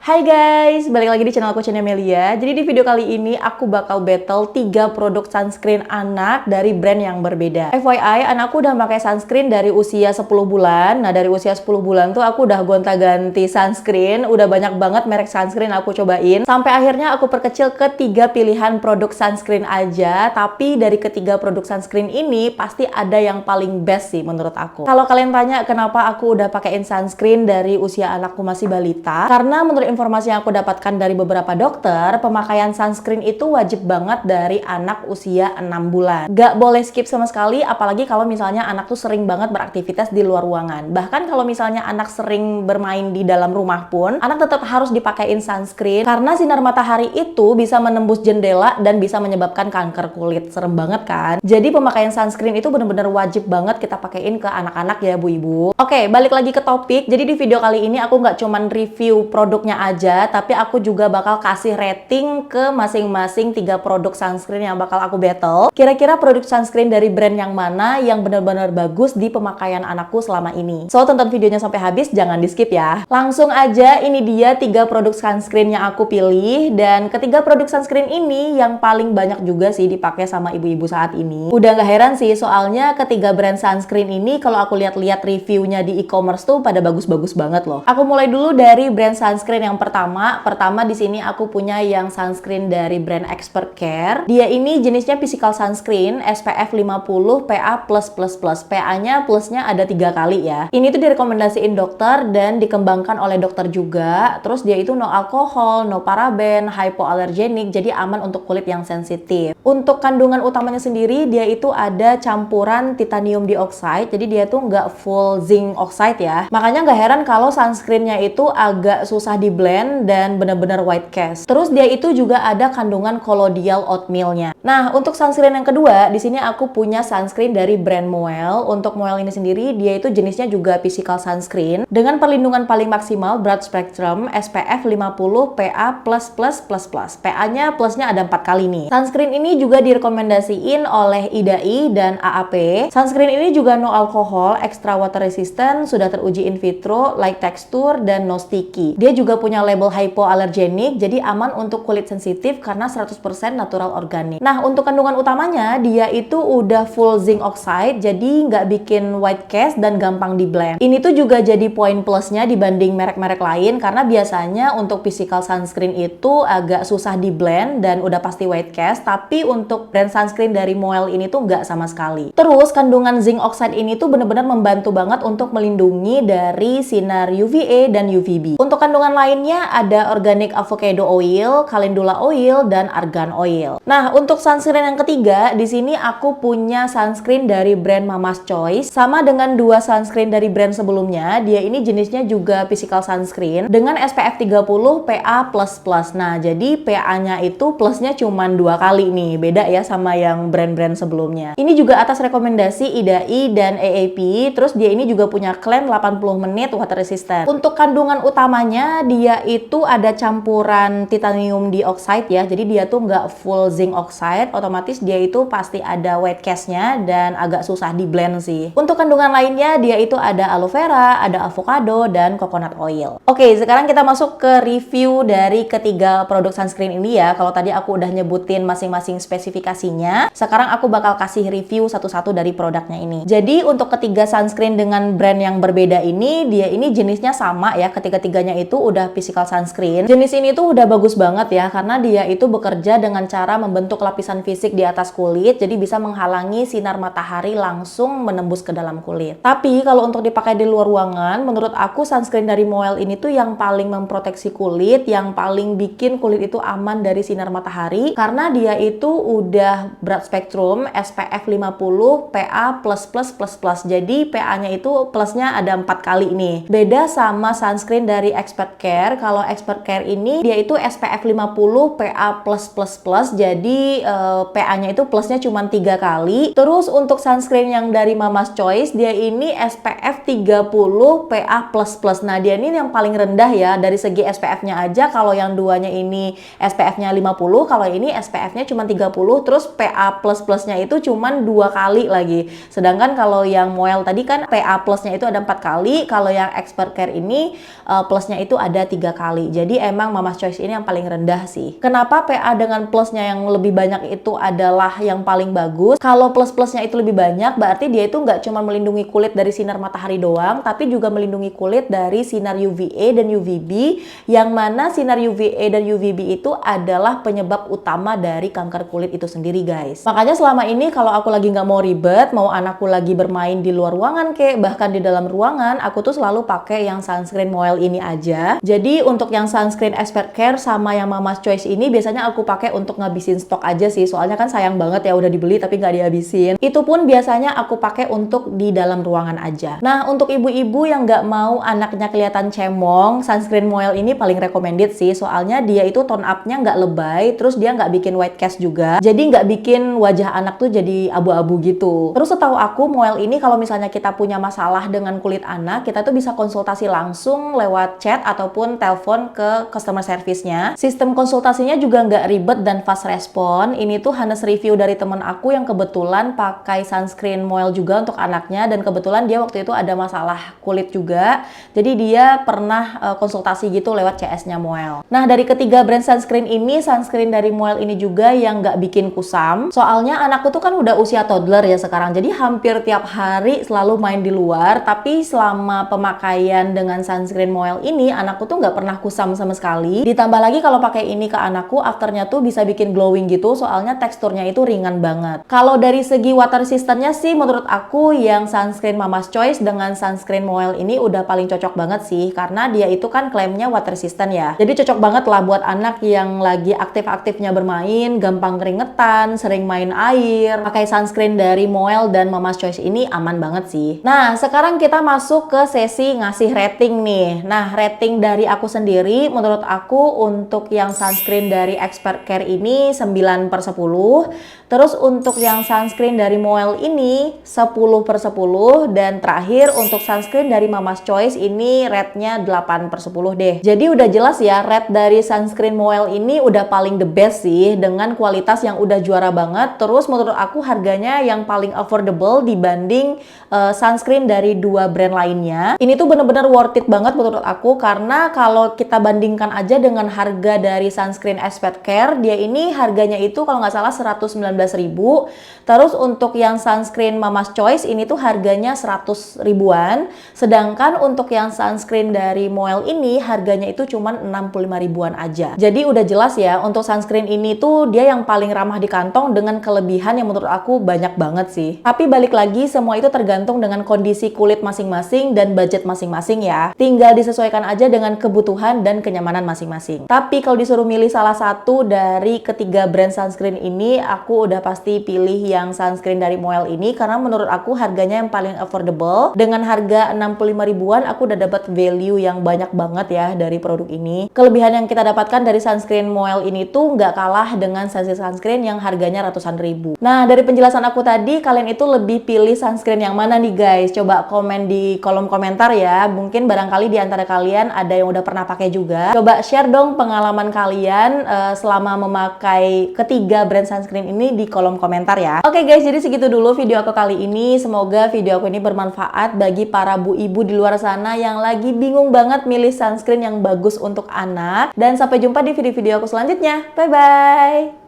Hai guys, balik lagi di channel aku, channel Melia. Jadi di video kali ini aku bakal battle 3 produk sunscreen anak dari brand yang berbeda. FYI, anakku udah pakai sunscreen dari usia 10 bulan. Nah, dari usia 10 bulan tuh aku udah gonta-ganti sunscreen. Udah banyak banget merek sunscreen aku cobain. Sampai akhirnya aku perkecil ke 3 pilihan produk sunscreen aja. Tapi dari ketiga produk sunscreen ini pasti ada yang paling best sih menurut aku. Kalau kalian tanya kenapa aku udah pakein sunscreen dari usia anakku masih balita, karena menurut informasi yang aku dapatkan dari beberapa dokter, pemakaian sunscreen itu wajib banget dari anak usia 6 bulan. Gak boleh skip sama sekali, apalagi kalau misalnya anak tuh sering banget beraktivitas di luar ruangan. Bahkan kalau misalnya anak sering bermain di dalam rumah pun, anak tetap harus dipakein sunscreen karena sinar matahari itu bisa menembus jendela dan bisa menyebabkan kanker kulit. Serem banget kan? Jadi pemakaian sunscreen itu bener-bener wajib banget kita pakein ke anak-anak ya, Bu-ibu. Oke, balik lagi ke topik. Jadi di video kali ini aku nggak cuman review produknya aja, tapi aku juga bakal kasih rating ke masing-masing 3 produk sunscreen yang bakal aku battle. Kira-kira produk sunscreen dari brand yang mana yang benar-benar bagus di pemakaian anakku selama ini. So, tonton videonya sampai habis, jangan di skip ya. Langsung aja, ini dia 3 produk sunscreen yang aku pilih, dan ketiga produk sunscreen ini yang paling banyak juga sih dipakai sama ibu-ibu saat ini. Udah gak heran sih, soalnya ketiga brand sunscreen ini kalau aku lihat-lihat reviewnya di e-commerce tuh pada bagus-bagus banget loh. Aku mulai dulu dari brand sunscreen yang pertama di sini aku punya yang sunscreen dari brand Expert Care. Dia ini jenisnya physical sunscreen SPF 50 PA+++. PA-nya plusnya ada 3 kali ya. Ini tuh direkomendasiin dokter dan dikembangkan oleh dokter juga. Terus dia itu no alkohol, no paraben, hypoallergenic, jadi aman untuk kulit yang sensitif. Untuk kandungan utamanya sendiri, dia itu ada campuran titanium dioxide, jadi dia tuh nggak full zinc oxide ya. Makanya nggak heran kalau sunscreennya itu agak susah di blend dan benar-benar white cast. Terus dia itu juga ada kandungan colloidal oatmeal-nya. Nah, untuk sunscreen yang kedua, di sini aku punya sunscreen dari brand Moel. Untuk Moel ini sendiri, dia itu jenisnya juga physical sunscreen dengan perlindungan paling maksimal broad spectrum SPF 50 PA++++. PA-nya plusnya ada 4 kali nih. Sunscreen ini juga direkomendasiin oleh IDAI dan AAP. Sunscreen ini juga no alkohol, extra water resistant, sudah teruji in vitro, light texture, dan no sticky. Dia juga punya label hypoallergenic, jadi aman untuk kulit sensitif karena 100% natural organik. Nah, untuk kandungan utamanya, dia itu udah full zinc oxide, jadi nggak bikin white cast dan gampang di blend. Ini tuh juga jadi poin plusnya dibanding merek-merek lain, karena biasanya untuk physical sunscreen itu agak susah di blend dan udah pasti white cast, tapi untuk brand sunscreen dari Moel ini tuh nggak sama sekali. Terus, kandungan zinc oxide ini tuh bener-bener membantu banget untuk melindungi dari sinar UVA dan UVB. Untuk kandungan lainnya ada organic avocado oil, calendula oil, dan argan oil. Nah, untuk sunscreen yang ketiga, di sini aku punya sunscreen dari brand Mama's Choice. Sama dengan 2 sunscreen dari brand sebelumnya, dia ini jenisnya juga physical sunscreen dengan SPF 30 PA++. Nah, jadi PA-nya itu plusnya cuma 2 kali nih. Beda ya sama yang brand-brand sebelumnya. Ini juga atas rekomendasi IDAI dan AAP. Terus dia ini juga punya klaim 80 menit water resistant. Untuk kandungan utamanya, dia itu ada campuran titanium dioxide ya. Jadi dia tuh nggak full zinc oxide. Otomatis dia itu pasti ada white cast-nya dan agak susah di blend sih. Untuk kandungan lainnya, dia itu ada aloe vera, ada avocado, dan coconut oil. Oke, sekarang kita masuk ke review dari ketiga produk sunscreen ini ya. Kalau tadi aku udah nyebutin masing-masing spesifikasinya, sekarang aku bakal kasih review satu-satu dari produknya ini. Jadi untuk ketiga sunscreen dengan brand yang berbeda ini, dia ini jenisnya sama ya, ketiga-tiganya itu udah physical sunscreen. Jenis ini tuh udah bagus banget ya, karena dia itu bekerja dengan cara membentuk lapisan fisik di atas kulit, jadi bisa menghalangi sinar matahari langsung menembus ke dalam kulit. Tapi kalau untuk dipakai di luar ruangan, menurut aku sunscreen dari Moel ini tuh yang paling memproteksi kulit, yang paling bikin kulit itu aman dari sinar matahari, karena dia itu udah broad spectrum SPF 50 PA++++. Jadi PA-nya itu plusnya ada 4 kali nih. Beda sama sunscreen dari Expert Care. Kalau Expert Care ini dia itu SPF 50 PA+++. Jadi PA-nya itu plusnya cuma 3 kali. Terus untuk sunscreen yang dari Mama's Choice, dia ini SPF 30 PA++. Nah, dia ini yang paling rendah ya dari segi SPF-nya aja. Kalau yang duanya ini SPF-nya 50, kalau ini SPF-nya cuma 30, terus PA++ nya itu cuma 2 kali lagi. Sedangkan kalau yang Moel tadi kan PA plusnya itu ada 4 kali, kalau yang Expert Care ini plusnya itu ada 3 3 kali. Jadi emang Mama's Choice ini yang paling rendah sih. Kenapa PA dengan plusnya yang lebih banyak itu adalah yang paling bagus? Kalau plus-plusnya itu lebih banyak, berarti dia itu nggak cuma melindungi kulit dari sinar matahari doang, tapi juga melindungi kulit dari sinar UVA dan UVB, yang mana sinar UVA dan UVB itu adalah penyebab utama dari kanker kulit itu sendiri, guys. Makanya selama ini kalau aku lagi nggak mau ribet, mau anakku lagi bermain di luar ruangan kek, bahkan di dalam ruangan, aku tuh selalu pakai yang sunscreen Moel ini aja. Jadi untuk yang sunscreen Expert Care sama yang Mama's Choice ini biasanya aku pakai untuk ngabisin stok aja sih, soalnya kan sayang banget ya udah dibeli tapi nggak dihabisin. Itu pun biasanya aku pakai untuk di dalam ruangan aja. Nah, untuk ibu-ibu yang nggak mau anaknya kelihatan cemong, sunscreen Moel ini paling recommended sih, soalnya dia itu tone up-nya nggak lebay, terus dia nggak bikin white cast juga, jadi nggak bikin wajah anak tuh jadi abu-abu gitu. Terus setahu aku Moel ini kalau misalnya kita punya masalah dengan kulit anak, kita tuh bisa konsultasi langsung lewat chat ataupun telepon ke customer service-nya. Sistem konsultasinya juga nggak ribet dan fast respon. Ini tuh Hanes review dari temen aku yang kebetulan pakai sunscreen Moel juga untuk anaknya, dan kebetulan dia waktu itu ada masalah kulit juga, jadi dia pernah konsultasi gitu lewat CS-nya Moel. Nah, dari ketiga brand sunscreen ini, sunscreen dari Moel ini juga yang nggak bikin kusam. Soalnya anakku tuh kan udah usia toddler ya sekarang, jadi hampir tiap hari selalu main di luar, tapi selama pemakaian dengan sunscreen Moel ini, anakku tuh nggak pernah kusam sama sekali. Ditambah lagi kalau pakai ini ke anakku, afternya tuh bisa bikin glowing gitu, soalnya teksturnya itu ringan banget. Kalau dari segi water resistance-nya sih, menurut aku yang sunscreen Mama's Choice dengan sunscreen Moel ini udah paling cocok banget sih, karena dia itu kan klaimnya water resistant ya. Jadi cocok banget lah buat anak yang lagi aktif-aktifnya bermain, gampang keringetan, sering main air. Pakai sunscreen dari Moel dan Mama's Choice ini aman banget sih. Nah, sekarang kita masuk ke sesi ngasih rating nih. Nah, rating dari aku sendiri, menurut aku untuk yang sunscreen dari Expert Care ini 9/10. Terus untuk yang sunscreen dari Moel ini 10/10. Dan terakhir untuk sunscreen dari Mama's Choice ini rate-nya 8/10 deh. Jadi udah jelas ya, rate dari sunscreen Moel ini udah paling the best sih, dengan kualitas yang udah juara banget. Terus menurut aku harganya yang paling affordable dibanding sunscreen dari dua brand lainnya. Ini tuh bener-bener worth it banget menurut aku, karena kalau kita bandingkan aja dengan harga dari sunscreen Expert Care, dia ini harganya itu kalau nggak salah 119.000. Terus untuk yang sunscreen Mama's Choice ini tuh harganya 100 ribuan. Sedangkan untuk yang sunscreen dari Moel ini harganya itu cuman 65 ribuan aja. Jadi udah jelas ya, untuk sunscreen ini tuh dia yang paling ramah di kantong dengan kelebihan yang menurut aku banyak banget sih. Tapi balik lagi, semua itu tergantung dengan kondisi kulit masing-masing dan budget masing-masing ya. Tinggal disesuaikan aja dengan kebutuhan dan kenyamanan masing-masing. Tapi kalau disuruh milih salah satu dari ketiga brand sunscreen ini, aku udah pasti pilih yang sunscreen dari Moel ini, karena menurut aku harganya yang paling affordable. Dengan harga 65 ribuan aku udah dapat value yang banyak banget ya dari produk ini. Kelebihan yang kita dapatkan dari sunscreen Moel ini tuh nggak kalah dengan sunscreen yang harganya ratusan ribu. Nah, dari penjelasan aku tadi, kalian itu lebih pilih sunscreen yang mana nih guys? Coba komen di kolom komentar ya. Mungkin barangkali di antara kalian ada yang udah pernah pakai juga. Coba share dong pengalaman kalian selama memakai ketiga brand sunscreen ini di kolom komentar ya. Oke guys, jadi segitu dulu video aku kali ini. Semoga video aku ini bermanfaat bagi para bu ibu di luar sana yang lagi bingung banget milih sunscreen yang bagus untuk anak. Dan sampai jumpa di video-video aku selanjutnya. Bye bye.